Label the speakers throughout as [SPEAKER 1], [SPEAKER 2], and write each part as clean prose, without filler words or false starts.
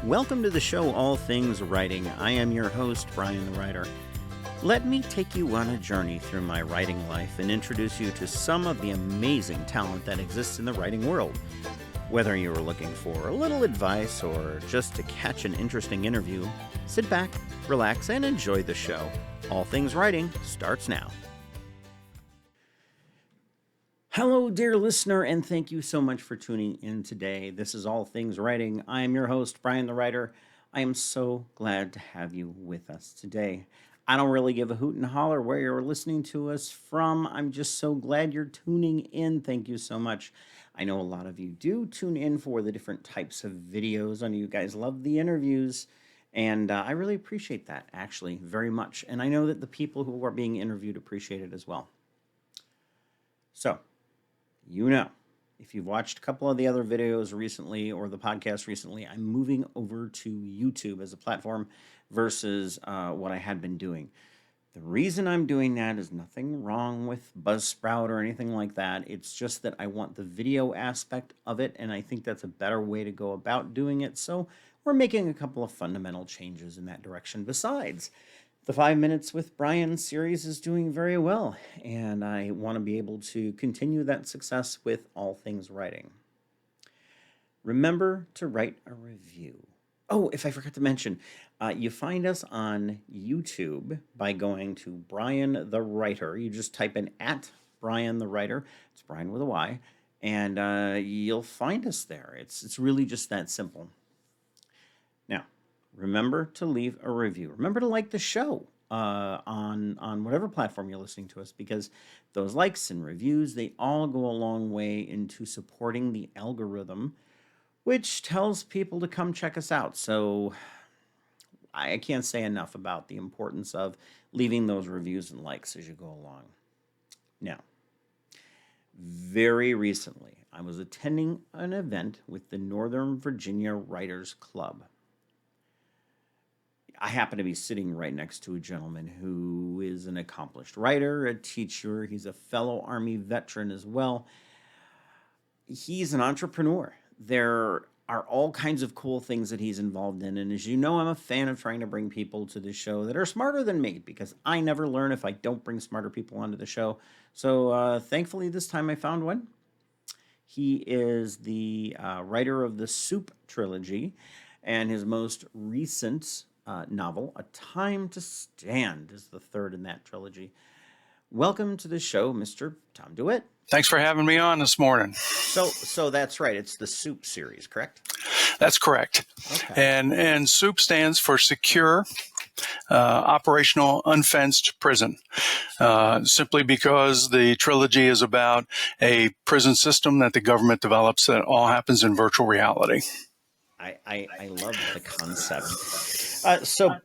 [SPEAKER 1] Welcome to the show, All Things Writing. I am your host, Brian the Writer. Let me take you on a journey through my writing life and introduce you to some of the amazing talent that exists in the writing world. Whether you are looking for a little advice or just to catch an interesting interview, sit back, relax, and enjoy the show. All Things Writing starts now. Hello, dear listener, and thank you so much for tuning in today. This is All Things Writing. I am your host, Brian the Writer. I am so glad to have you with us today. I don't really give a hoot and holler where you're listening to us from. I'm just so glad you're tuning in. Thank you so much. I know a lot of you do tune in for the different types of videos. I know you guys love the interviews, and I really appreciate that, actually, very much. And I know that the people who are being interviewed appreciate it as well. So, you know, if you've watched a couple of the other videos recently or the podcast recently, I'm moving over to YouTube as a platform versus what I had been doing. The reason I'm doing that is nothing wrong with Buzzsprout or anything like that. It's just that I want the video aspect of it, and I think that's a better way to go about doing it. So we're making a couple of fundamental changes in that direction. Besides, the 5 Minutes with Brian series is doing very well, and I want to be able to continue that success with All Things Writing. Remember to write a review. Oh, if I forgot to mention, you find us on YouTube by going to Brian the Writer. You just type in at Brian the Writer. It's Brian with a Y, and you'll find us there. It's really just that simple. Now, remember to leave a review. Remember to like the show on whatever platform you're listening to us, because those likes and reviews, they all go a long way into supporting the algorithm, which tells people to come check us out. So I can't say enough about the importance of leaving those reviews and likes as you go along. Now, very recently, I was attending an event with the Northern Virginia Writers Club. I happen to be sitting right next to a gentleman who is an accomplished writer, a teacher. He's a fellow Army veteran as well. He's an entrepreneur. There are all kinds of cool things that he's involved in. And as you know, I'm a fan of trying to bring people to the show that are smarter than me, because I never learn if I don't bring smarter people onto the show. So thankfully, this time I found one. He is the writer of the Soup trilogy, and his most recent novel, A Time to Stand, is the third in that trilogy. Welcome to the show, Mr. Tom DeWitt.
[SPEAKER 2] Thanks for having me on this morning.
[SPEAKER 1] So that's right. It's the Soup series, correct?
[SPEAKER 2] That's correct.
[SPEAKER 1] Okay.
[SPEAKER 2] And SOUP stands for Secure Operational Unfenced Prison, simply because the trilogy is about a prison system that the government develops that all happens in virtual reality.
[SPEAKER 1] I love the concept.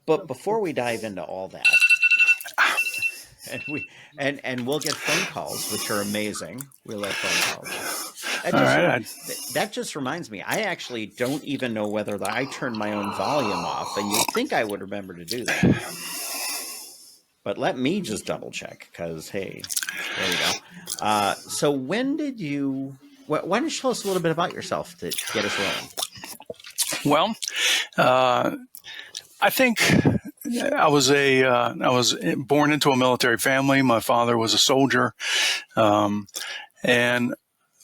[SPEAKER 1] But before we dive into all that, and we'll get phone calls, which are amazing. We love phone calls. That just reminds me, I actually don't even know whether I turned my own volume off, and you'd think I would remember to do that. But let me just double check, because hey, there you go. So when did you? Why don't you tell us a little bit about yourself to get us rolling?
[SPEAKER 2] Well, I think I was born into a military family. My father was a soldier, and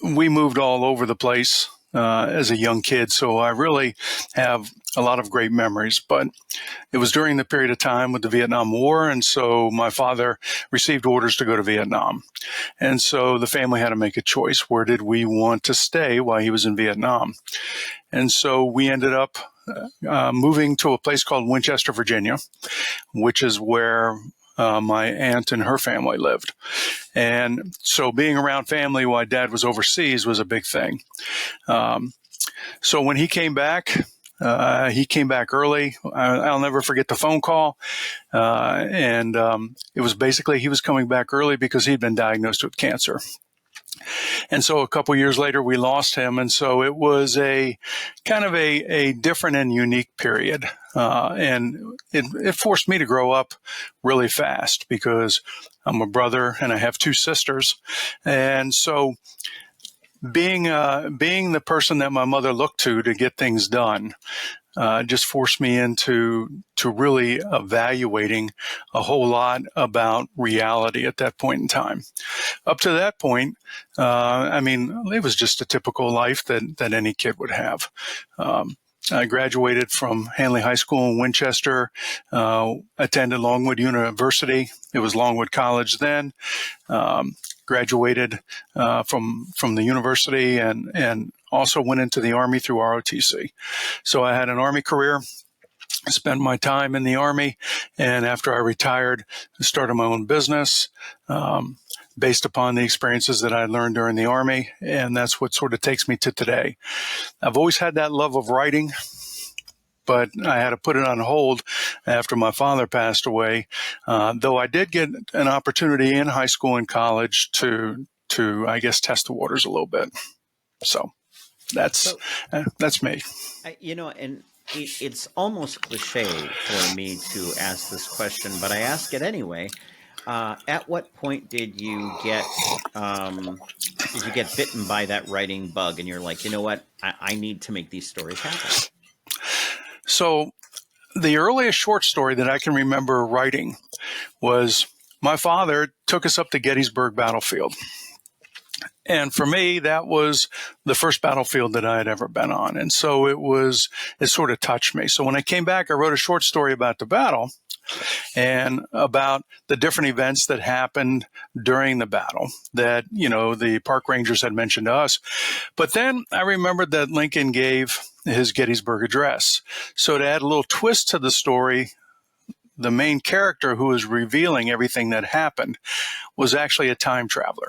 [SPEAKER 2] we moved all over the place as a young kid. So I really have a lot of great memories. But it was during the period of time with the Vietnam War, and so my father received orders to go to Vietnam. And so the family had to make a choice. Where did we want to stay while he was in Vietnam? And so we ended up moving to a place called Winchester, Virginia, which is where my aunt and her family lived. And so being around family while Dad was overseas was a big thing. So when he came back early. I'll never forget the phone call. And it was basically he was coming back early because he'd been diagnosed with cancer. And so a couple years later, we lost him. And so it was a kind of a different and unique period. And it forced me to grow up really fast because I'm a brother and I have two sisters. And so being the person that my mother looked to get things done, just forced me into really evaluating a whole lot about reality at that point in time. Up to that point, it was just a typical life that any kid would have. I graduated from Hanley High School in Winchester, attended Longwood University. It was Longwood College then. Graduated from the university and also went into the Army through ROTC. So I had an Army career. I spent my time in the Army, and after I retired, I started my own business based upon the experiences that I learned during the Army, and that's what sort of takes me to today. I've always had that love of writing, but I had to put it on hold after my father passed away, though I did get an opportunity in high school and college to I guess, test the waters a little bit. So that's me.
[SPEAKER 1] And it's almost cliche for me to ask this question, but I ask it anyway. At what point did you get bitten by that writing bug, and you're like, you know what, I need to make these stories happen?
[SPEAKER 2] So the earliest short story that I can remember writing was my father took us up to Gettysburg battlefield. And for me, that was the first battlefield that I had ever been on. And so it sort of touched me. So when I came back, I wrote a short story about the battle and about the different events that happened during the battle that, the park rangers had mentioned to us. But then I remembered that Lincoln gave his Gettysburg Address. So to add a little twist to the story, the main character who was revealing everything that happened was actually a time traveler.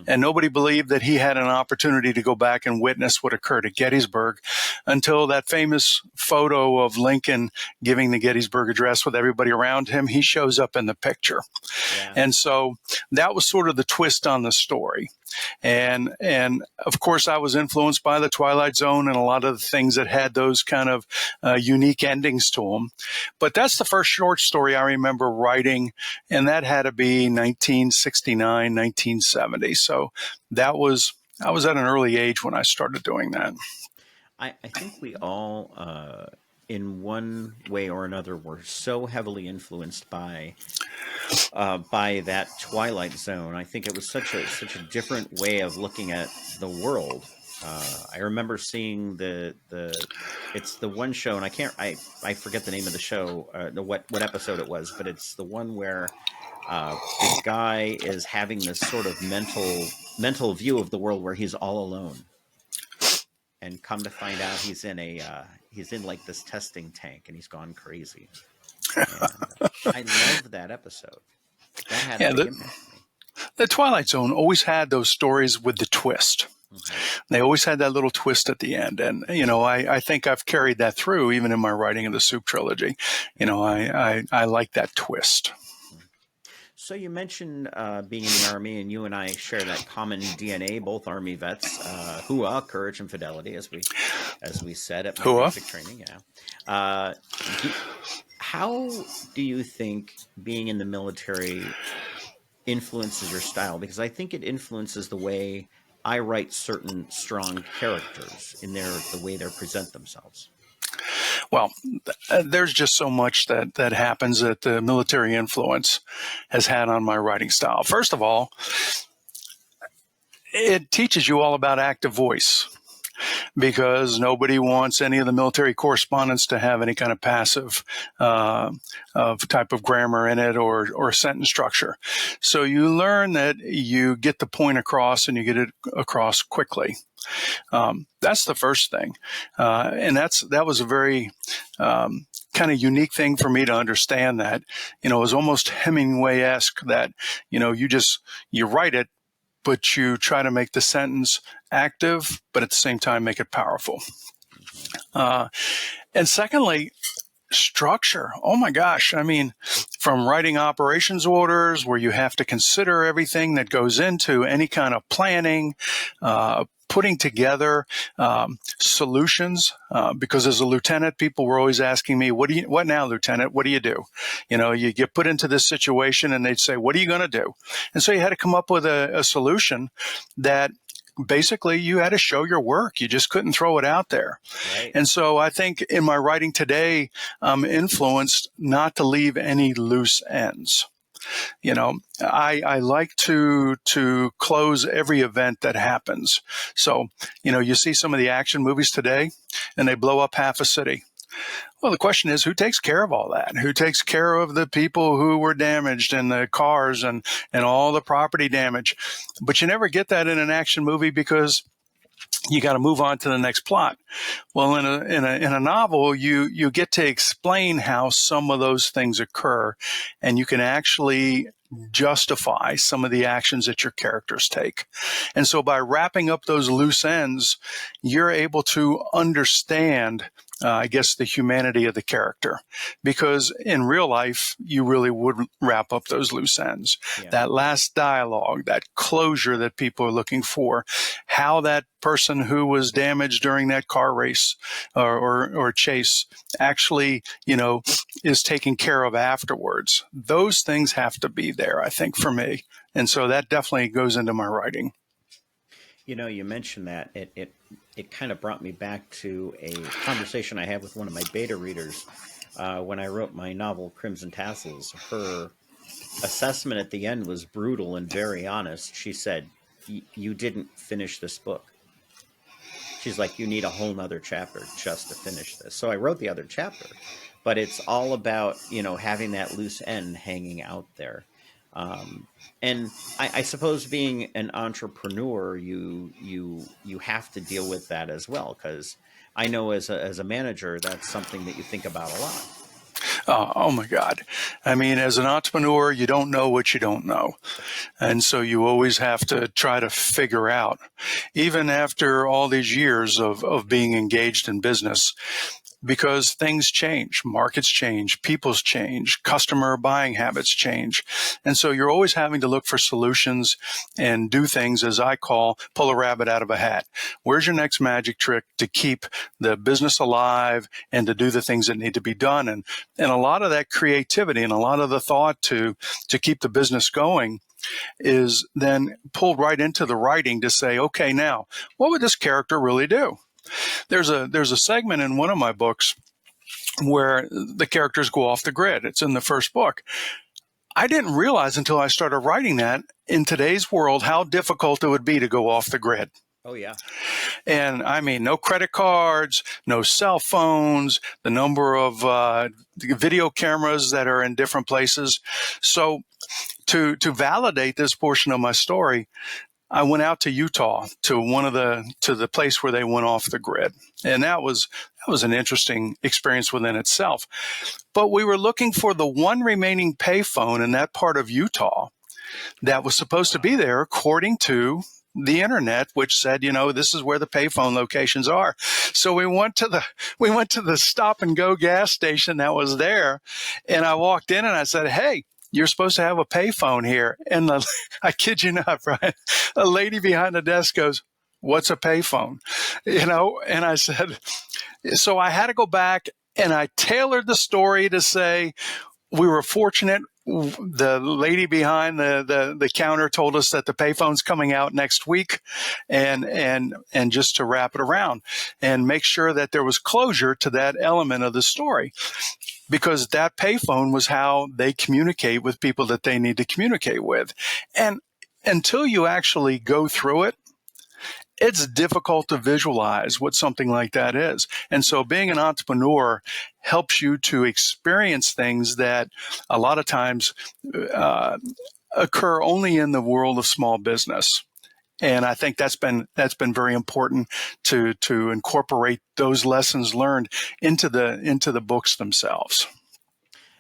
[SPEAKER 2] And nobody believed that he had an opportunity to go back and witness what occurred at Gettysburg until that famous photo of Lincoln giving the Gettysburg Address with everybody around him. He shows up in the picture. Yeah. And so that was sort of the twist on the story. And of course, I was influenced by the Twilight Zone and a lot of the things that had those kind of unique endings to them. But that's the first short story I remember writing, and that had to be 1969, 1970. So I was at an early age when I started doing that.
[SPEAKER 1] I think we all, in one way or another, were so heavily influenced by that Twilight Zone. I think it was such a different way of looking at the world. I remember seeing it's the one show, and I forget the name of the show, what episode it was, but it's the one where the guy is having this sort of mental view of the world where he's all alone, and come to find out he's in like this testing tank, and he's gone crazy. And I love that episode. That had a big impact on me.
[SPEAKER 2] The Twilight Zone always had those stories with the twist. Mm-hmm. They always had that little twist at the end. And, I think I've carried that through even in my writing of the Soup trilogy. I like that twist.
[SPEAKER 1] So you mentioned being in the Army, and you and I share that common DNA, both Army vets. Hooah, courage and fidelity, as we said at my basic training. Yeah. How do you think being in the military influences your style? Because I think it influences the way I write certain strong characters in the way they present themselves.
[SPEAKER 2] Well, there's just so much that happens that the military influence has had on my writing style. First of all, it teaches you all about active voice, because nobody wants any of the military correspondence to have any kind of passive type of grammar in it or sentence structure. So you learn that you get the point across and you get it across quickly. That's the first thing. And that was a very kind of unique thing for me to understand that, it was almost Hemingway-esque that, you write it, but you try to make the sentence active, but at the same time make it powerful. And secondly, structure. Oh my gosh. I mean, from writing operations orders where you have to consider everything that goes into any kind of planning, putting together solutions, because as a lieutenant, people were always asking me, what now, Lieutenant? What do you do? You get put into this situation and they'd say, what are you going to do? And so you had to come up with a solution that basically you had to show your work. You just couldn't throw it out there.
[SPEAKER 1] Right.
[SPEAKER 2] And so I think in my writing today, I'm influenced not to leave any loose ends. I like to close every event that happens. So, you see some of the action movies today and they blow up half a city. Well, the question is, who takes care of all that? Who takes care of the people who were damaged and the cars and all the property damage? But you never get that in an action movie because you got to move on to the next plot. Well, in a novel, you get to explain how some of those things occur, and you can actually justify some of the actions that your characters take. And so by wrapping up those loose ends, you're able to understand I guess, the humanity of the character. Because in real life, you really would wrap up those loose ends.
[SPEAKER 1] Yeah.
[SPEAKER 2] That last dialogue, that closure that people are looking for, how that person who was damaged during that car race or chase actually, is taken care of afterwards. Those things have to be there, I think, for me. And so that definitely goes into my writing.
[SPEAKER 1] You mentioned that it kind of brought me back to a conversation I had with one of my beta readers when I wrote my novel Crimson Tassels. Her assessment at the end was brutal and very honest. She said, "You didn't finish this book." She's like, "You need a whole nother chapter just to finish this." So I wrote the other chapter, but it's all about having that loose end hanging out there. And I suppose being an entrepreneur, you have to deal with that as well, because I know as a manager, that's something that you think about a lot.
[SPEAKER 2] Oh my God. I mean, as an entrepreneur, you don't know what you don't know. And so you always have to try to figure out, even after all these years of being engaged in business, because things change, markets change, people's change, customer buying habits change. And so you're always having to look for solutions and do things, as I call, pull a rabbit out of a hat. Where's your next magic trick to keep the business alive and to do the things that need to be done? And a lot of that creativity and a lot of the thought to keep the business going is then pulled right into the writing to say, okay, now, what would this character really do? There's a segment in one of my books where the characters go off the grid. It's in the first book. I didn't realize until I started writing that in today's world how difficult it would be to go off the grid.
[SPEAKER 1] Oh, yeah.
[SPEAKER 2] And I mean, no credit cards, no cell phones, the number of video cameras that are in different places. So to validate this portion of my story, I went out to Utah to the place where they went off the grid. And that was an interesting experience within itself. But we were looking for the one remaining payphone in that part of Utah that was supposed to be there according to the internet, which said, this is where the payphone locations are. So we went to the stop and go gas station that was there. And I walked in and I said, "Hey, you're supposed to have a payphone here." And I kid you not, Brian, a lady behind the desk goes, "What's a payphone?" And I said, so I had to go back and I tailored the story to say, we were fortunate. The lady behind the counter told us that the payphone's coming out next week, and just to wrap it around and make sure that there was closure to that element of the story, because that payphone was how they communicate with people that they need to communicate with. And until you actually go through it, it's difficult to visualize what something like that is. And so being an entrepreneur helps you to experience things that a lot of times occur only in the world of small business. And I think that's been very important to incorporate those lessons learned into the books themselves.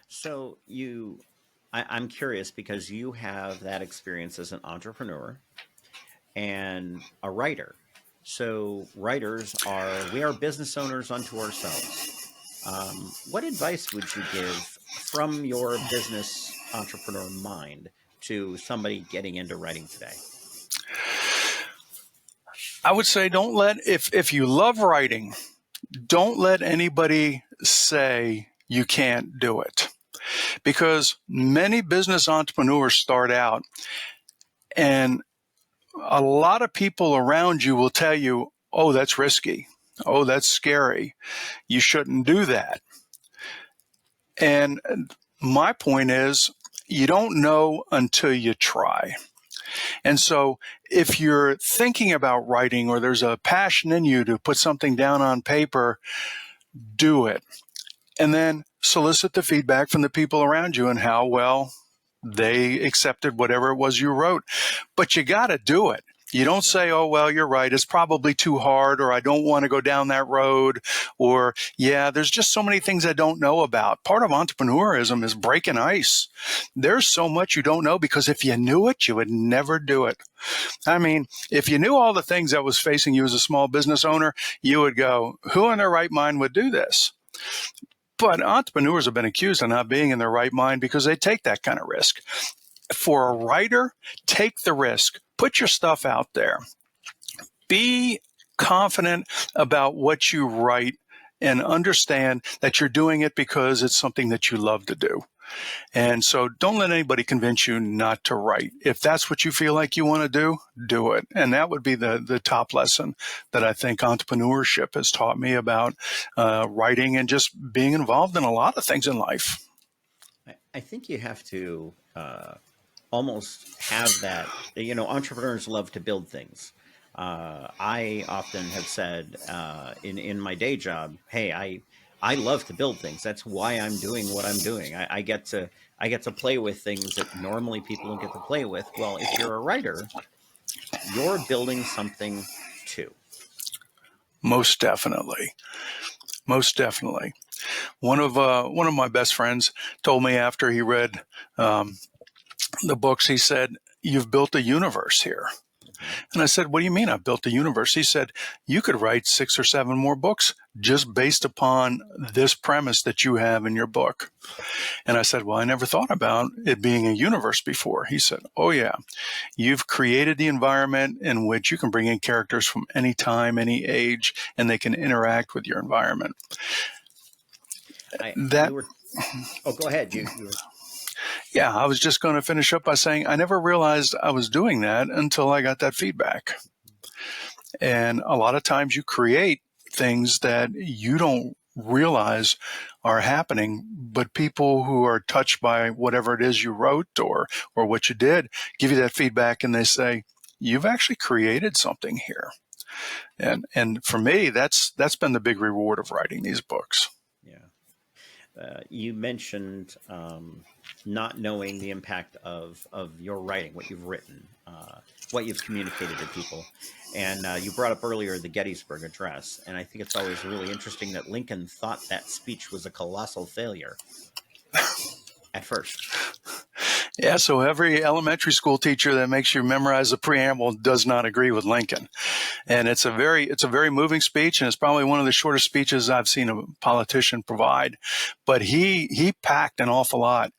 [SPEAKER 1] So I'm curious, because you have that experience as an entrepreneur and a writer. So we are business owners unto ourselves. What advice would you give from your business entrepreneur mind to somebody getting into writing today?
[SPEAKER 2] I would say if you love writing, don't let anybody say you can't do it. Because many business entrepreneurs start out and a lot of people around you will tell you, oh, that's risky. Oh, that's scary. You shouldn't do that. And my point is, you don't know until you try. And so if you're thinking about writing or there's a passion in you to put something down on paper, do it. And then solicit the feedback from the people around you and how well they accepted whatever it was you wrote. But you got to do it. You don't say, oh, well, you're right. It's probably too hard, or I don't want to go down that road, or, yeah, there's just so many things I don't know about. Part of entrepreneurism is breaking ice. There's so much you don't know, because if you knew it, you would never do it. I mean, if you knew all the things that was facing you as a small business owner, you would go, who in their right mind would do this? But entrepreneurs have been accused of not being in their right mind because they take that kind of risk. For a writer, take the risk. Put your stuff out there. Be confident about what you write and understand that you're doing it because it's something that you love to do. And so don't let anybody convince you not to write. If that's what you feel like you want to do it. And that would be the top lesson that I think entrepreneurship has taught me about writing and just being involved in a lot of things in life.
[SPEAKER 1] I think you have to almost have that. Entrepreneurs love to build things. I often have said in my day job, hey, I love to build things. That's why I'm doing what I'm doing. I get to play with things that normally people don't get to play with. Well, if you're a writer, you're building something too.
[SPEAKER 2] Most definitely. Most definitely. One of my best friends told me after he read the books, he said, "You've built a universe here." And I said, "What do you mean I've built a universe?" He said, "You could write 6 or 7 more books just based upon this premise that you have in your book." And I said, "Well, I never thought about it being a universe before." He said, "Oh, yeah. You've created the environment in which you can bring in characters from any time, any age, and they can interact with your environment."
[SPEAKER 1] You were. Oh, go ahead. You were.
[SPEAKER 2] Yeah, I was just going to finish up by saying I never realized I was doing that until I got that feedback. And a lot of times you create things that you don't realize are happening, but people who are touched by whatever it is you wrote or what you did give you that feedback, and they say, you've actually created something here. And for me, that's been the big reward of writing these books.
[SPEAKER 1] Yeah. You mentioned not knowing the impact of your writing, what you've written, what you've communicated to people. And you brought up earlier the Gettysburg Address. And I think it's always really interesting that Lincoln thought that speech was a colossal failure at first.
[SPEAKER 2] Yeah, so every elementary school teacher that makes you memorize the preamble does not agree with Lincoln. And it's a very moving speech, and it's probably one of the shortest speeches I've seen a politician provide. But he packed an awful lot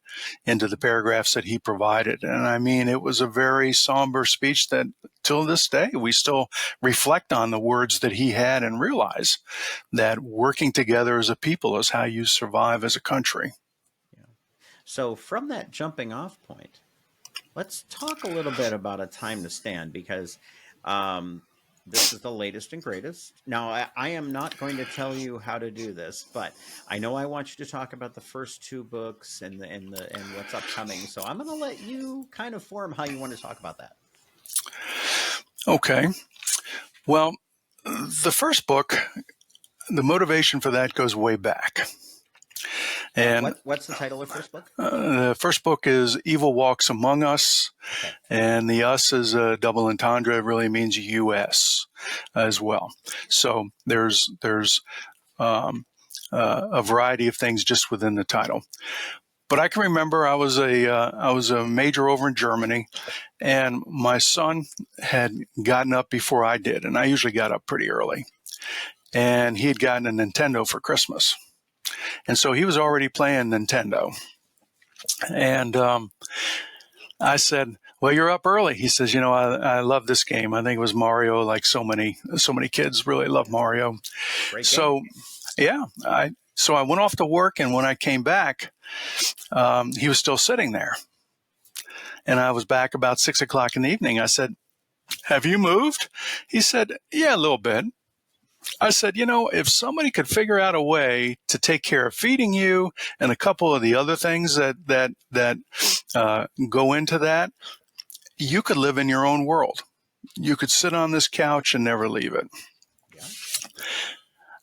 [SPEAKER 2] into the paragraphs that he provided. And I mean, it was a very somber speech that till this day, we still reflect on the words that he had and realize that working together as a people is how you survive as a country.
[SPEAKER 1] So from that jumping off point, let's talk a little bit about A Time to Stand, because this is the latest and greatest. Now, I am not going to tell you how to do this, but I know I want you to talk about the first 2 books and what's upcoming. So I'm going to let you kind of form how you want to talk about that.
[SPEAKER 2] Okay. Well, the first book, the motivation for that goes way back. And
[SPEAKER 1] what's the title of the first book?
[SPEAKER 2] The first book is Evil Walks Among Us. Okay. And the us is a double entendre. It really means U.S. as well. So there's a variety of things just within the title. But I can remember I was a major over in Germany, and my son had gotten up before I did, and I usually got up pretty early. And he had gotten a Nintendo for Christmas. And so he was already playing Nintendo. And I said, well, you're up early. He says, I love this game. I think it was Mario, like so many kids really love Mario.
[SPEAKER 1] Great
[SPEAKER 2] so,
[SPEAKER 1] game.
[SPEAKER 2] Yeah. So I went off to work, and when I came back, he was still sitting there. And I was back about 6 o'clock in the evening. I said, Have you moved? He said, yeah, a little bit. I said, if somebody could figure out a way to take care of feeding you and a couple of the other things that go into that, you could live in your own world. You could sit on this couch and never leave it.
[SPEAKER 1] Yeah.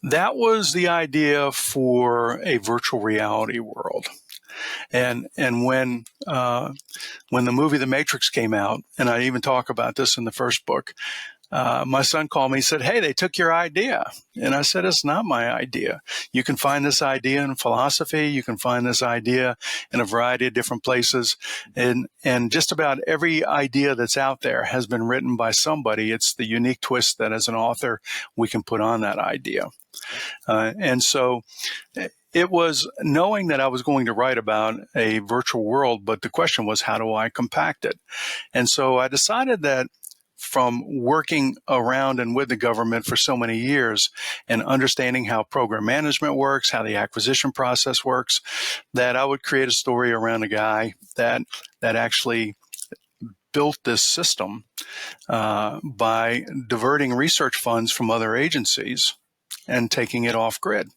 [SPEAKER 2] That was the idea for a virtual reality world. And when the movie The Matrix came out, and I even talk about this in the first book, my son called me and said, hey, they took your idea. And I said, it's not my idea. You can find this idea in philosophy. You can find this idea in a variety of different places. And just about every idea that's out there has been written by somebody. It's the unique twist that as an author, we can put on that idea. And so it was knowing that I was going to write about a virtual world, but the question was, how do I compact it? And so I decided that from working around and with the government for so many years and understanding how program management works, how the acquisition process works, that I would create a story around a guy that actually built this system by diverting research funds from other agencies and taking it off grid.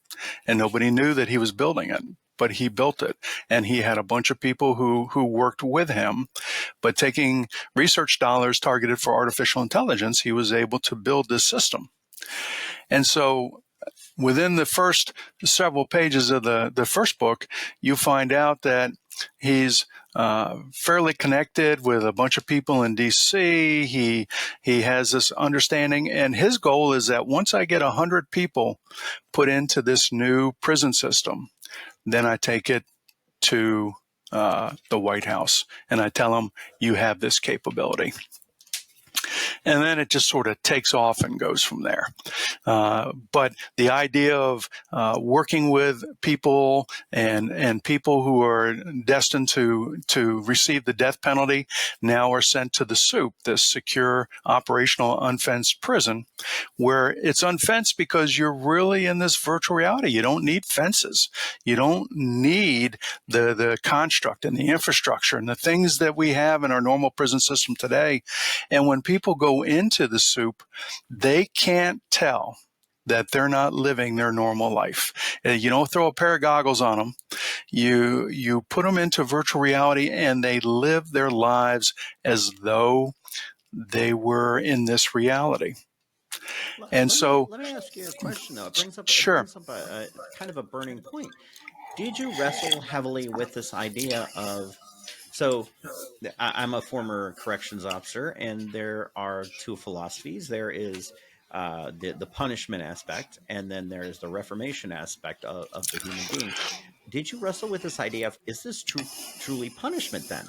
[SPEAKER 2] And nobody knew that he was building it, but he built it. And he had a bunch of people who worked with him, but taking research dollars targeted for artificial intelligence, he was able to build this system. And so within the first several pages of the first book, you find out that he's fairly connected with a bunch of people in DC. He has this understanding, and his goal is that once I get 100 people put into this new prison system, then I take it to the White House and I tell them, you have this capability. And then it just sort of takes off and goes from there. But the idea of working with people and people who are destined to receive the death penalty now are sent to the SOUP, this secure operational unfenced prison, where it's unfenced because you're really in this virtual reality. You don't need fences. You don't need the construct and the infrastructure and the things that we have in our normal prison system today. And when people go into the SOUP, they can't tell that they're not living their normal life. You don't throw a pair of goggles on them. You put them into virtual reality and they live their lives as though they were in this reality. And so,
[SPEAKER 1] let me ask you a question though. It
[SPEAKER 2] sure.
[SPEAKER 1] brings up a kind of a burning point. Did you wrestle heavily with this idea of so I'm a former corrections officer, and there are two philosophies. There is the punishment aspect, and then there is the reformation aspect of the human being. Did you wrestle with this idea of is this truly punishment then?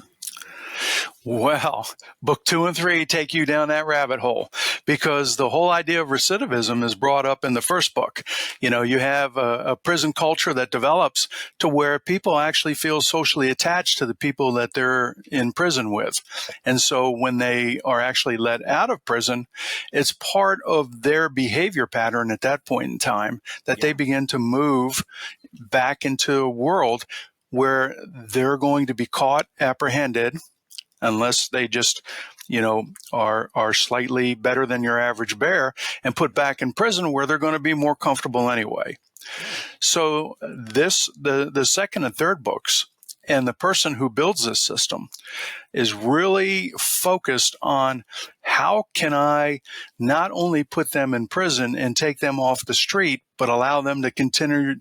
[SPEAKER 2] Well, book 2 and 3 take you down that rabbit hole because the whole idea of recidivism is brought up in the first book. You have a prison culture that develops to where people actually feel socially attached to the people that they're in prison with. And so when they are actually let out of prison, it's part of their behavior pattern at that point in time that they begin to move back into a world where they're going to be caught, apprehended, unless they just, are slightly better than your average bear and put back in prison where they're going to be more comfortable anyway. So the second and third books and the person who builds this system is really focused on how can I not only put them in prison and take them off the street, but allow them to continue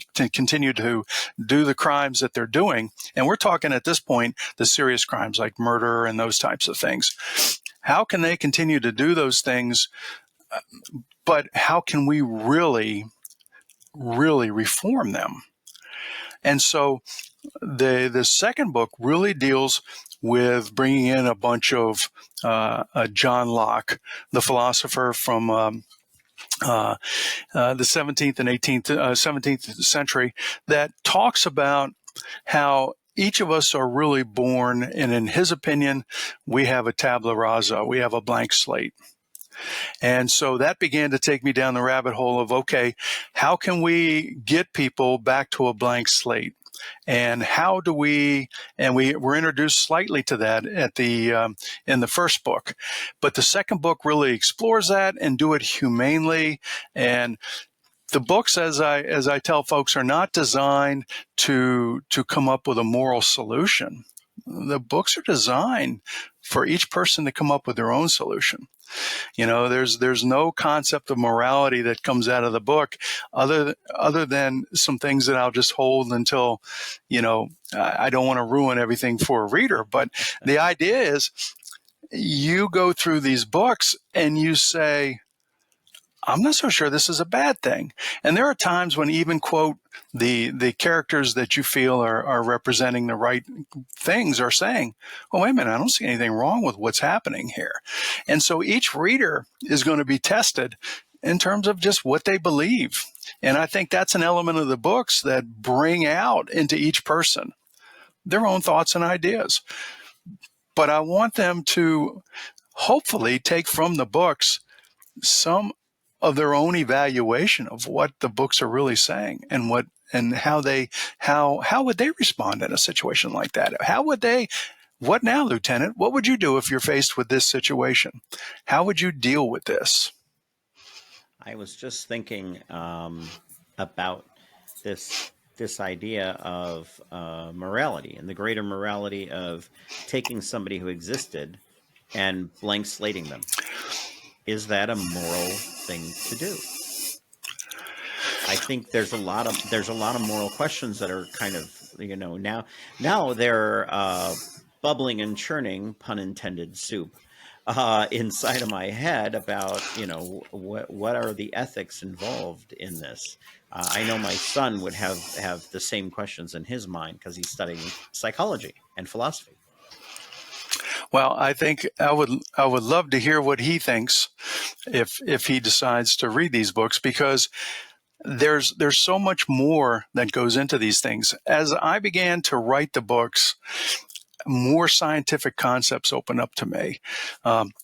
[SPEAKER 2] to do the crimes that they're doing. And we're talking at this point, the serious crimes like murder and those types of things. How can they continue to do those things? But how can we really, really reform them? And so the second book really deals with bringing in a bunch of John Locke, the philosopher from the 17th and 17th century, that talks about how each of us are really born, and in his opinion, we have a tabula rasa, we have a blank slate. And so that began to take me down the rabbit hole of, okay, how can we get people back to a blank slate? And how do we, and we were introduced slightly to that at in the first book, but the second book really explores that and do it humanely. And the books, as I tell folks, are not designed to come up with a moral solution. The books are designed for each person to come up with their own solution. There's no concept of morality that comes out of the book other than some things that I'll just hold until, I don't want to ruin everything for a reader. But the idea is you go through these books and you say, I'm not so sure this is a bad thing. And there are times when even, quote, the characters that you feel are representing the right things are saying, oh, wait a minute, I don't see anything wrong with what's happening here. And so each reader is going to be tested in terms of just what they believe. And I think that's an element of the books that bring out into each person their own thoughts and ideas. But I want them to hopefully take from the books some of their own evaluation of what the books are really saying and how would they respond in a situation like that? What now, Lieutenant? What would you do if you're faced with this situation? How would you deal with this?
[SPEAKER 1] I was just thinking about this idea of morality and the greater morality of taking somebody who existed and blank slating them. Is that a moral thing to do? I think there's a lot of moral questions that are kind of, now they're bubbling and churning, pun intended, soup inside of my head about, what are the ethics involved in this? I know my son would have the same questions in his mind because he's studying psychology and philosophy.
[SPEAKER 2] Well, I think I would love to hear what he thinks if he decides to read these books, because there's so much more that goes into these things. As I began to write the books, more scientific concepts open up to me.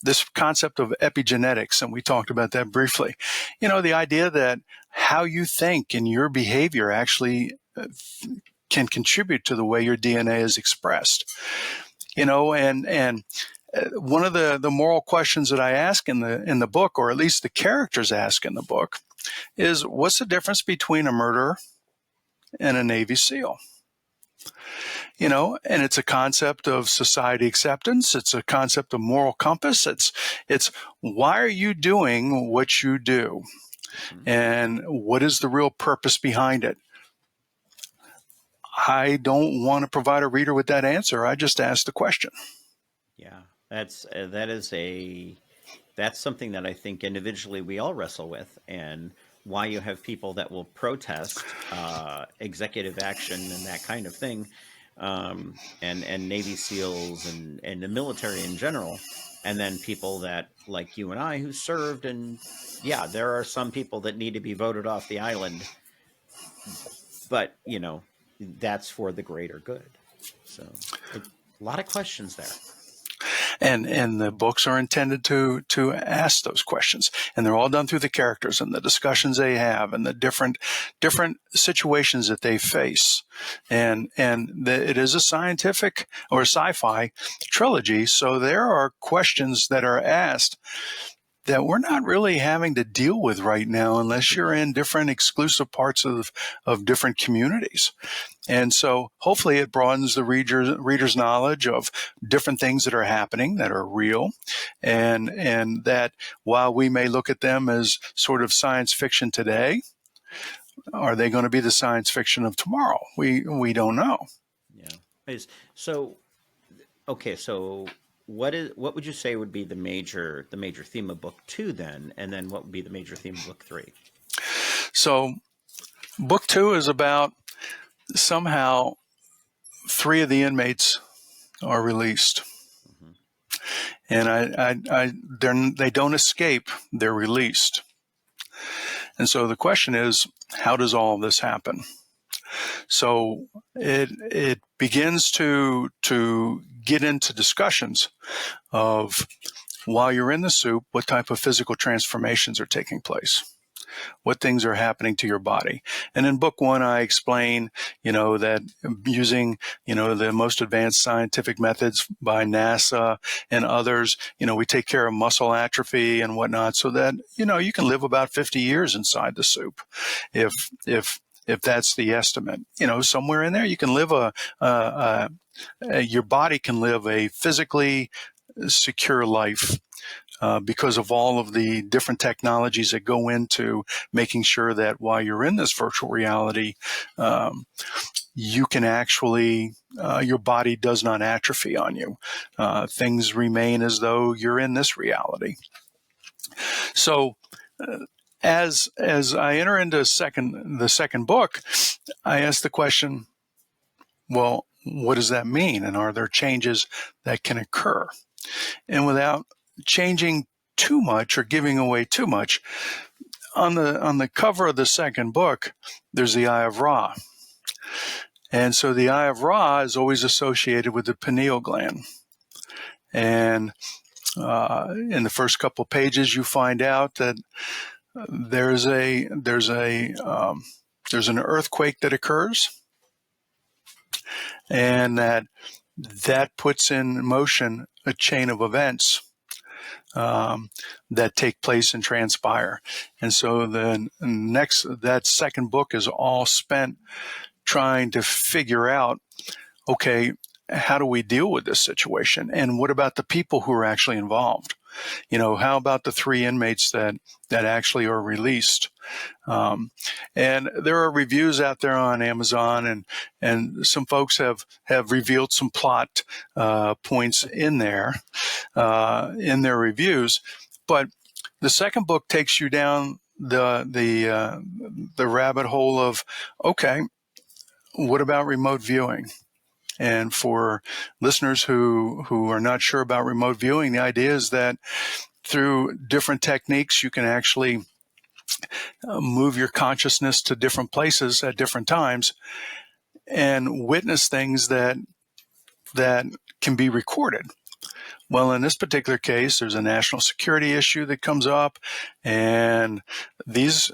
[SPEAKER 2] This concept of epigenetics, and we talked about that briefly. The idea that how you think and your behavior actually can contribute to the way your DNA is expressed. And one of the moral questions that I ask in the book, or at least the characters ask in the book, is what's the difference between a murderer and a Navy SEAL? And it's a concept of society acceptance. It's a concept of moral compass. It's why are you doing what you do? Mm-hmm. And what is the real purpose behind it? I don't want to provide a reader with that answer. I just ask the question.
[SPEAKER 1] Yeah, that's something that I think individually we all wrestle with, and why you have people that will protest executive action and that kind of thing, and Navy SEALs and the military in general, and then people that, like you and I, who served, and yeah, there are some people that need to be voted off the island, but that's for the greater good. So a lot of questions there.
[SPEAKER 2] And the books are intended to ask those questions, and they're all done through the characters and the discussions they have and the different situations that they face. And it is a scientific or a sci-fi trilogy, so there are questions that are asked that we're not really having to deal with right now unless you're in different exclusive parts of different communities. And so hopefully it broadens the reader's knowledge of different things that are happening that are real, and that while we may look at them as sort of science fiction today, are they going to be the science fiction of tomorrow? We don't know.
[SPEAKER 1] Yeah. So, okay, so what would you say would be the major theme of book 2 then, and then what would be the major theme of book 3?
[SPEAKER 2] So book 2 is about somehow 3 of the inmates are released. Mm-hmm. And they don't escape, they're released. And so the question is, how does all of this happen? So it begins to get into discussions of, while you're in the soup, what type of physical transformations are taking place. what things are happening to your body. And in book 1, I explain, that using, the most advanced scientific methods by NASA and others, we take care of muscle atrophy and whatnot so that, you can live about 50 years inside the soup. If that's the estimate, somewhere in there, you can live your body can live a physically secure life because of all of the different technologies that go into making sure that while you're in this virtual reality, you can actually, your body does not atrophy on you. Things remain as though you're in this reality. So, as I enter into the second book, I ask the question, well, what does that mean? And are there changes that can occur? And without changing too much or giving away too much, on the cover of the second book, there's the Eye of Ra. And so the Eye of Ra is always associated with the pineal gland. And in the first couple pages, you find out that there's an earthquake that occurs, and that puts in motion a chain of events that take place and transpire. And so that second book is all spent trying to figure out, okay, how do we deal with this situation? And what about the people who are actually involved? How about the 3 inmates that actually are released? And there are reviews out there on Amazon, and some folks have revealed some plot points in their reviews. But the second book takes you down the rabbit hole of, okay, what about remote viewing? And for listeners who are not sure about remote viewing, the idea is that through different techniques, you can actually move your consciousness to different places at different times and witness things that can be recorded. Well, in this particular case, there's a national security issue that comes up, and these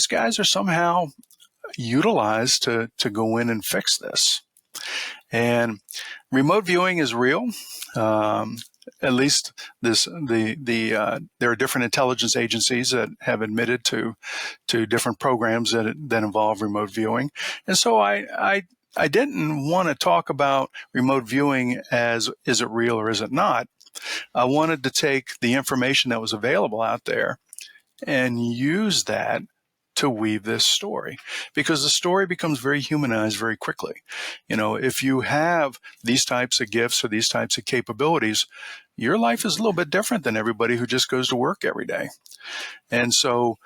[SPEAKER 2] guys are somehow utilized to go in and fix this. And remote viewing is real. At least there are different intelligence agencies that have admitted to different programs that involve remote viewing. And so I didn't want to talk about remote viewing as, is it real or is it not? I wanted to take the information that was available out there and use that to weave this story, because the story becomes very humanized very quickly. If you have these types of gifts or these types of capabilities, your life is a little bit different than everybody who just goes to work every day. And so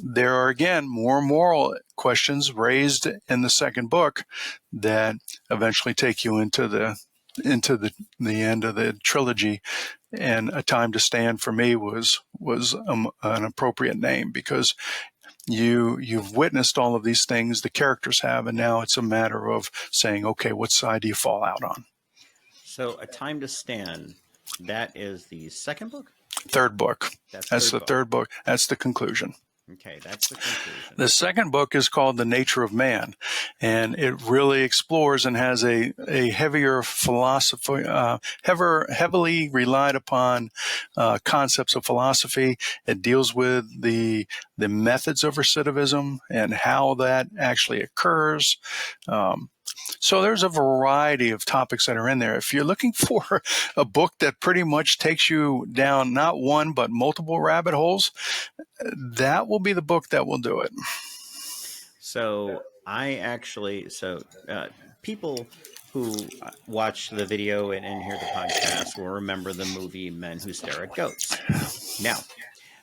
[SPEAKER 2] there are, again, more moral questions raised in the second book that eventually take you into the end of the trilogy. And A Time to Stand for me was an appropriate name, because you've witnessed all of these things the characters have, and now it's a matter of saying, okay, what side do you fall out on?
[SPEAKER 1] So, A Time to Stand, that is the second book?
[SPEAKER 2] Third book.
[SPEAKER 1] That's
[SPEAKER 2] the third book. That's the conclusion.
[SPEAKER 1] Okay, that's the conclusion.
[SPEAKER 2] The second book is called The Nature of Man, and it really explores and has a heavier philosophy, heavily relied upon concepts of philosophy. It deals with the methods of recidivism and how that actually occurs. So there's a variety of topics that are in there. If you're looking for a book that pretty much takes you down not one but multiple rabbit holes, that will be the book that will do it.
[SPEAKER 1] So people who watch the video and hear the podcast will remember the movie Men Who Stare at Goats. Now,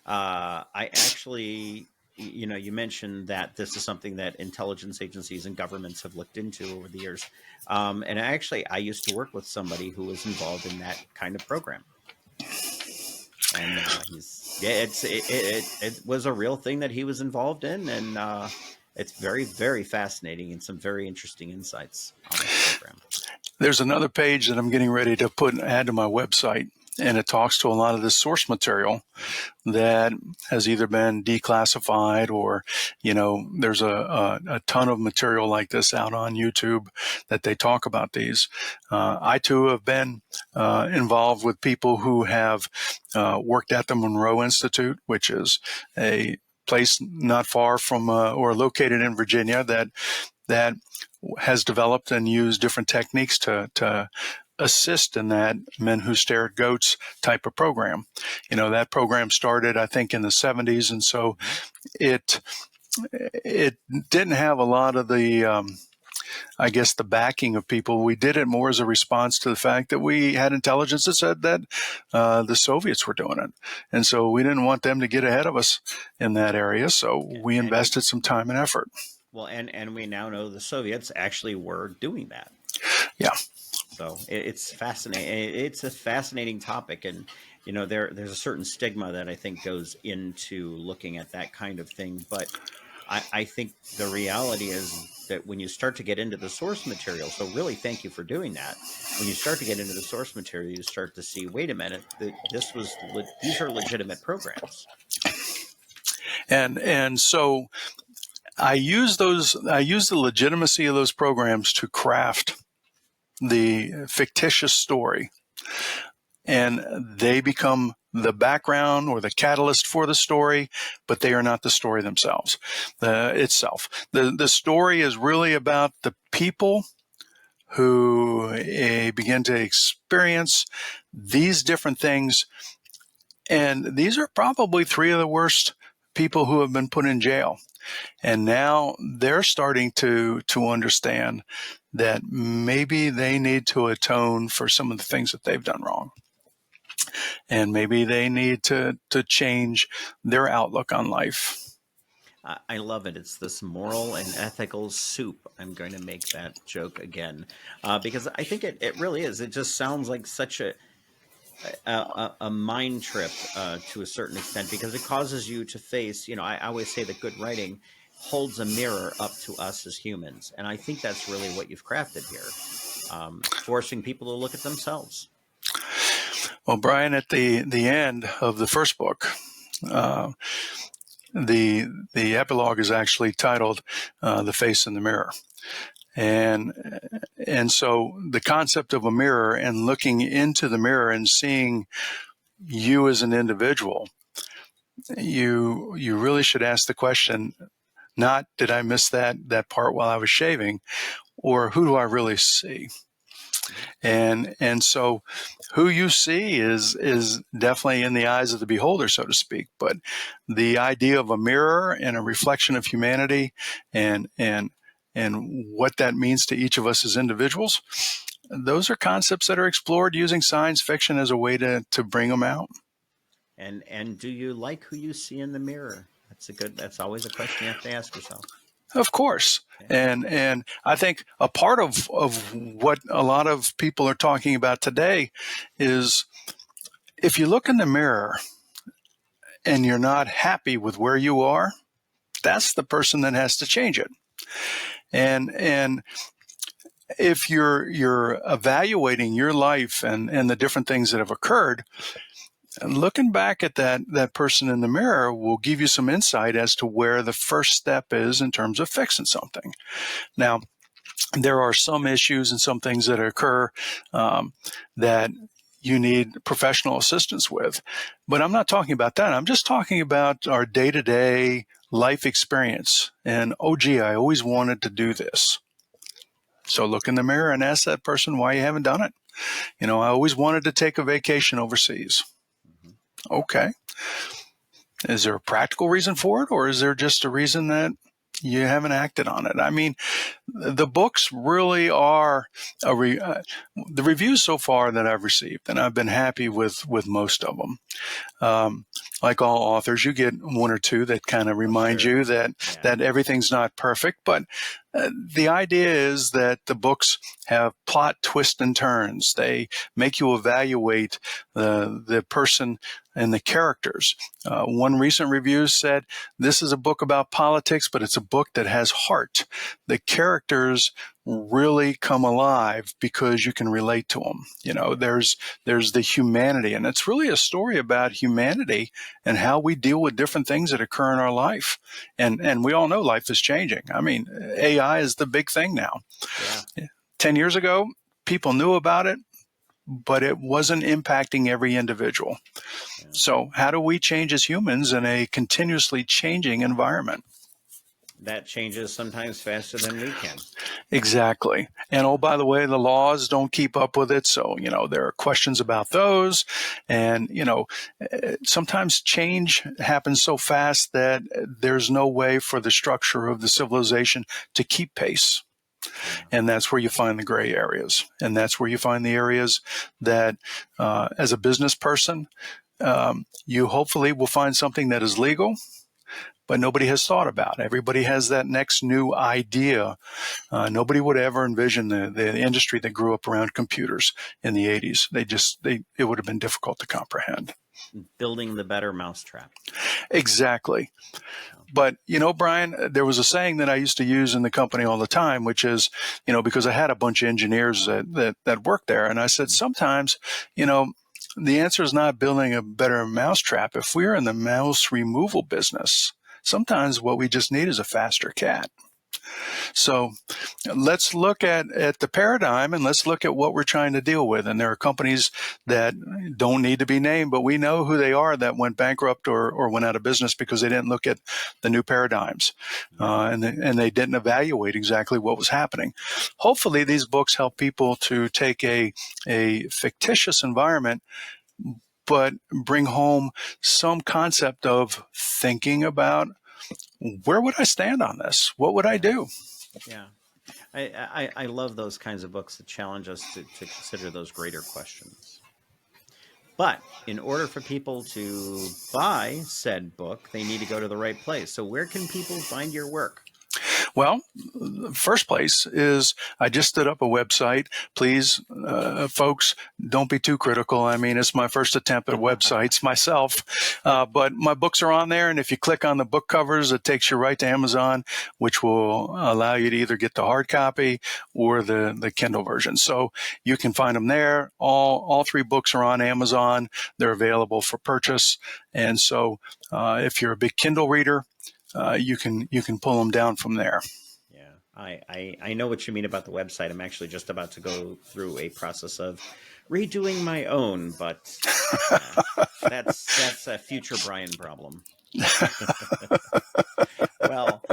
[SPEAKER 1] I actually, you mentioned that this is something that intelligence agencies and governments have looked into over the years. And actually, I used to work with somebody who was involved in that kind of program. And it was a real thing that he was involved in, and it's very, very fascinating and some very interesting insights on this program.
[SPEAKER 2] There's another page that I'm getting ready to add to my website, and it talks to a lot of this source material that has either been declassified or, there's a ton of material like this out on YouTube that they talk about these. I too have been involved with people who have worked at the Monroe Institute, which is a place not far from or located in Virginia that has developed and used different techniques to assist in that Men Who Stare at Goats type of program. That program started, I think, in the 70s, and so it didn't have a lot of the I guess the backing of people. We did it more as a response to the fact that we had intelligence that said that the Soviets were doing it. And so we didn't want them to get ahead of us in that area. So we invested some time and effort.
[SPEAKER 1] Well, and we now know the Soviets actually were doing that.
[SPEAKER 2] Yeah.
[SPEAKER 1] So it's fascinating. It's a fascinating topic, and there's a certain stigma that I think goes into looking at that kind of thing. But I think the reality is that when you start to get into the source material, so really thank you for doing that. When you start to get into the source material, you start to see, wait a minute, these are legitimate programs.
[SPEAKER 2] And so I use the legitimacy of those programs to craft the fictitious story, and they become the background or the catalyst for the story, but they are not the story themselves. Itself. The story is really about the people who begin to experience these different things, and these are probably three of the worst people who have been put in jail. And now they're starting to understand that maybe they need to atone for some of the things that they've done wrong. And maybe they need to change their outlook on life.
[SPEAKER 1] I love it. It's this moral and ethical soup. I'm going to make that joke again because I think it really is. It just sounds like such a mind trip to a certain extent because it causes you to face, I always say that good writing holds a mirror up to us as humans. And I think that's really what you've crafted here, forcing people to look at themselves.
[SPEAKER 2] Well, Brian, at the end of the first book, the epilogue is actually titled "The Face in the Mirror," and so the concept of a mirror and looking into the mirror and seeing you as an individual, you really should ask the question: not did I miss that part while I was shaving, or who do I really see? And so who you see is definitely in the eyes of the beholder, so to speak. But the idea of a mirror and a reflection of humanity and what that means to each of us as individuals, those are concepts that are explored using science fiction as a way to bring them out.
[SPEAKER 1] And do you like who you see in the mirror? That's always a question you have to ask yourself.
[SPEAKER 2] Of course. And I think a part of what a lot of people are talking about today is if you look in the mirror and you're not happy with where you are, that's the person that has to change it. And if you're evaluating your life and the different things that have occurred, looking back at that person in the mirror will give you some insight as to where the first step is in terms of fixing something. Now, there are some issues and some things that occur that you need professional assistance with. But I'm not talking about that. I'm just talking about our day-to-day life experience. And, oh, gee, I always wanted to do this. So look in the mirror and ask that person why you haven't done it. I always wanted to take a vacation overseas. Okay. Is there a practical reason for it, or is there just a reason that you haven't acted on it? I mean, the books really are the reviews so far that I've received, and I've been happy with most of them. Like all authors, you get one or two that kind of remind you that everything's not perfect, but the idea is that the books have plot twists and turns. They make you evaluate the person and the characters. One recent review said, this is a book about politics, but it's a book that has heart. The characters really come alive because you can relate to them. There's the humanity, and it's really a story about humanity and how we deal with different things that occur in our life. And we all know life is changing. I mean, AI is the big thing now.
[SPEAKER 1] Yeah.
[SPEAKER 2] 10 years ago, people knew about it, but it wasn't impacting every individual.
[SPEAKER 1] Yeah.
[SPEAKER 2] So how do we change as humans in a continuously changing environment?
[SPEAKER 1] That changes sometimes faster than we can.
[SPEAKER 2] Exactly. And oh, by the way, the laws don't keep up with it. So, there are questions about those. And, sometimes change happens so fast that there's no way for the structure of the civilization to keep pace.
[SPEAKER 1] Yeah.
[SPEAKER 2] And that's where you find the gray areas. And that's where you find the areas that, as a business person, you hopefully will find something that is legal, but nobody has thought about. Everybody has that next new idea. Nobody would ever envision the industry that grew up around computers in the 80s. It would have been difficult to comprehend.
[SPEAKER 1] Building the better mousetrap.
[SPEAKER 2] Exactly. But, Brian, there was a saying that I used to use in the company all the time, which is, because I had a bunch of engineers that worked there. And I said, sometimes, the answer is not building a better mousetrap. If we're in the mouse removal business, sometimes what we just need is a faster cat. So let's look at the paradigm and let's look at what we're trying to deal with. And there are companies that don't need to be named, but we know who they are that went bankrupt or went out of business because they didn't look at the new paradigms and they didn't evaluate exactly what was happening. Hopefully, these books help people to take a fictitious environment but bring home some concept of thinking about, where would I stand on this? What would I do?
[SPEAKER 1] Yeah. I love those kinds of books that challenge us to consider those greater questions. But in order for people to buy said book, they need to go to the right place. So where can people find your work?
[SPEAKER 2] Well, first place is I just stood up a website. Please, folks, don't be too critical. I mean, it's my first attempt at websites myself, but my books are on there. And if you click on the book covers, it takes you right to Amazon, which will allow you to either get the hard copy or the Kindle version. So you can find them there. All three books are on Amazon. They're available for purchase. And so if you're a big Kindle reader, you can pull them down from there.
[SPEAKER 1] Yeah, I know what you mean about the website. I'm actually just about to go through a process of redoing my own, but that's a future Brian problem. Well,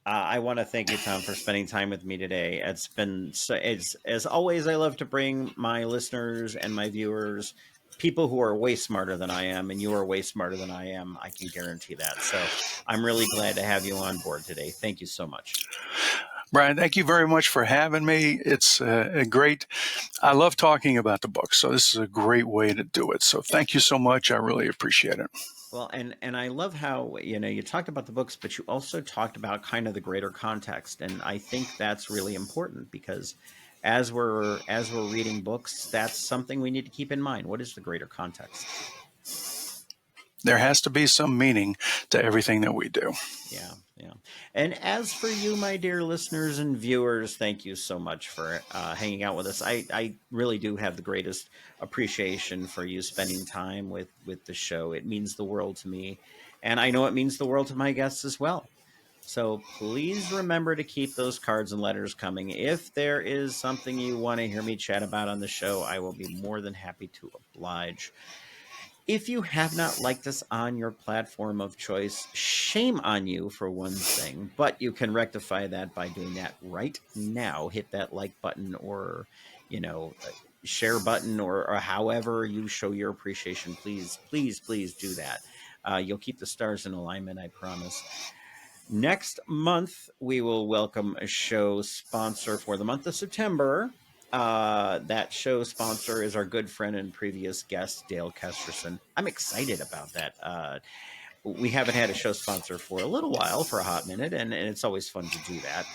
[SPEAKER 1] I want to thank you, Tom, for spending time with me today. It's been so, as always, I love to bring my listeners and my viewers people who are way smarter than I am, and you are way smarter than I am. I can guarantee that. So I'm really glad to have you on board today. Thank you so much.
[SPEAKER 2] Brian, thank you very much for having me. It's a great, I love talking about the book. So this is a great way to do it. So thank you so much. I really appreciate it.
[SPEAKER 1] Well, and I love how, you talked about the books, but you also talked about kind of the greater context. And I think that's really important because as we're reading books, that's something we need to keep in mind. What is the greater context?
[SPEAKER 2] There has to be some meaning to everything that we do.
[SPEAKER 1] Yeah, yeah. And as for you, my dear listeners and viewers, thank you so much for hanging out with us. I really do have the greatest appreciation for you spending time with the show. It means the world to me, and I know it means the world to my guests as well. So please remember to keep those cards and letters coming. If there is something you want to hear me chat about on the show, I will be more than happy to oblige. If you have not liked us on your platform of choice, shame on you for one thing, but you can rectify that by doing that right now. Hit that like button or, share button or however you show your appreciation. Please, please, please do that. You'll keep the stars in alignment, I promise. Next month, we will welcome a show sponsor for the month of September. That show sponsor is our good friend and previous guest, Dale Kesterson. I'm excited about that. We haven't had a show sponsor for a little while, for a hot minute, and it's always fun to do that.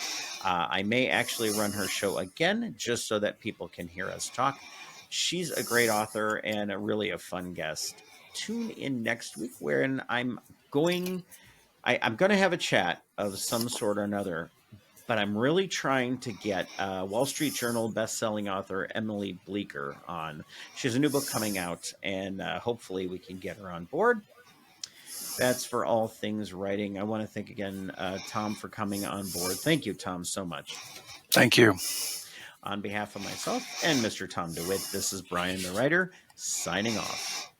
[SPEAKER 1] I may actually run her show again just so that people can hear us talk. She's a great author and really a fun guest. tune in next week wherein I'm going to have a chat of some sort or another, but I'm really trying to get Wall Street Journal bestselling author Emily Bleeker on. She has a new book coming out, and hopefully we can get her on board. That's for all things writing. I want to thank again Tom for coming on board. Thank you, Tom, so much.
[SPEAKER 2] Thank you.
[SPEAKER 1] On behalf of myself and Mr. Tom DeWitt, this is Brian the Writer signing off.